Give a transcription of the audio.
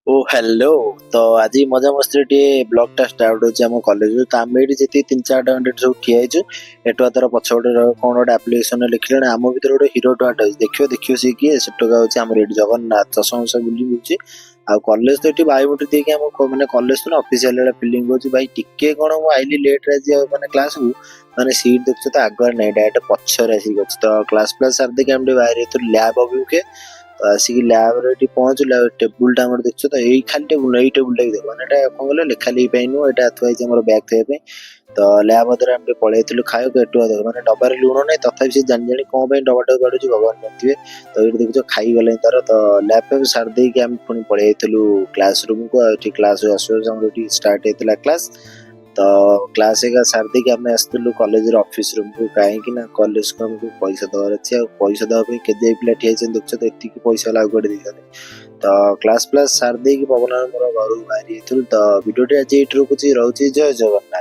ଓ hello. ତ ଆଜି ମଜାମସ୍ତିରେ ଟିକେ ବ୍ଲଗଟା ଷ୍ଟାର୍ଟ ହଉଛି ଆମ କଲେଜରୁ। ତ ଆମେ ଏଠି ଯେତିକି 3-4ଟା ମିନିଟ୍ ସବୁ ଠିଆ ହେଇଛୁ, ଏଠୁ ତାର ପଛପଟେ କଣ ଗୋଟେ ଆପ୍ଲିକେସନରେ ଲେଖିଲାଣି ଆମ ଭିତରେ ଗୋଟେ ହିରୋ ଟୁଆଟ ଅଛି। ଦେଖିବ ସିଏ କିଏ? ସେଟକା ହଉଛି ଆମର ଏଠି ଜଗନ୍ନାଥ ଚଷମା ମଶା ବୁଲି ବୁଲୁଛି। ଆଉ କଲେଜ ତ ଏଠି ବାୟୁମେଟ୍ରିକ ଦେଇକି ଆମ ମାନେ କଲେଜ ତ ଅଫିସିଆଲ ଭଳିଆ ଫିଲିଙ୍ଗ କରୁଛି। ଭାଇ ଟିକେ କଣ ମୁଁ ଆଇଲି ଲେଟରେ ଆଜି ମାନେ କ୍ଲାସକୁ, ମାନେ ସିଟ୍ ଦେଖୁଛ ତ ଆଗରେ ନାହିଁ, ଡାଇରେକ୍ଟ ପଛରେ ଆସିକି ଅଛି। ତ କ୍ଲାସ ସାରି ଦେଇକି ଆମେ ଟିକେ ବାହାରି ଯାଇଥିଲୁ ଲ୍ୟାବ୍ ଅଭିମୁଖେ। ତ ଆସିକି ଲ୍ୟାବରେ ଏଠି ପହଞ୍ଚିଲା, ଟେବୁଲଟା ଆମର ଦେଖୁଛ ତ, ଏଇ ଖାଲି ଟେବୁଲ ଏଇ ଟେବୁଲଟା ଦେଖ, ମାନେ ଏଟା କଣ କହିଲ ଲେଖା ଲେଖି ପାଇଁ ନୁହଁ, ଏଇଟା ଥୁଆ ହେଇଛି ଆମର ବ୍ୟାଗ୍ ଥୋଇବା ପାଇଁ। ତ ଲ୍ୟାବ୍ ମଧ୍ୟରେ ଆମେ ଟିକେ ପଳେଇଥିଲୁ ଖାଇବାକୁ। ଏଠୁ ଦେଖ ମାନେ ଡବାରେ ଲୁଣ ନାହିଁ, ତଥାପି ସେ ଜାଣି କଣ ପାଇଁ ଡବାଟାକୁ କାଢୁଛି ଭଗବାନ ଜାଣିଥିବେ। ତ ଏଇଠି ଦେଖୁଛ ଖାଇଗଲାଣି ତାର। ତ ଲ୍ୟାବ୍ ଫ୍ୟାବ୍ ସାରି ଦେଇକି ଆମେ ପୁଣି ପଳେଇ ଯାଇଥିଲୁ କ୍ଲାସ ରୁମକୁ। ଆଉ ଏଠି କ୍ଲାସ ଆସୁ ଆସୁ ଆମର ଏଠି ଷ୍ଟାର୍ଟ ହେଇଥିଲା କ୍ଲାସ। ତ କ୍ଲାସ ଏକା ସାରି ଦେଇକି ଆମେ ଆସିଥିଲୁ କଲେଜର ଅଫିସ ରୁମକୁ, କାହିଁକି ନା କଲେଜକୁ ଆମକୁ ପଇସା ଦେବାର ଅଛି। ଆଉ ପଇସା ଦେବା ପାଇଁ କେତେ ପିଲା ଠିଆ ହେଇଛନ୍ତି ଦେଖୁଛ ତ, ଏତିକି ପଇସା ହେଲା ଆଉ କୁଆଡେ ଦେଇଥାନ୍ତି। ତ କ୍ଲାସ ସାରି ଦେଇକି ପବନର ମୋର ଘରକୁ ବାହାରି ଯାଇଥିଲୁ। ତ ଭିଡ଼ିଓଟି ଆଜି ଏଇଠି ରଖୁଛି, ରହୁଛି। ଜୟ ଜଗନ୍ନାଥ।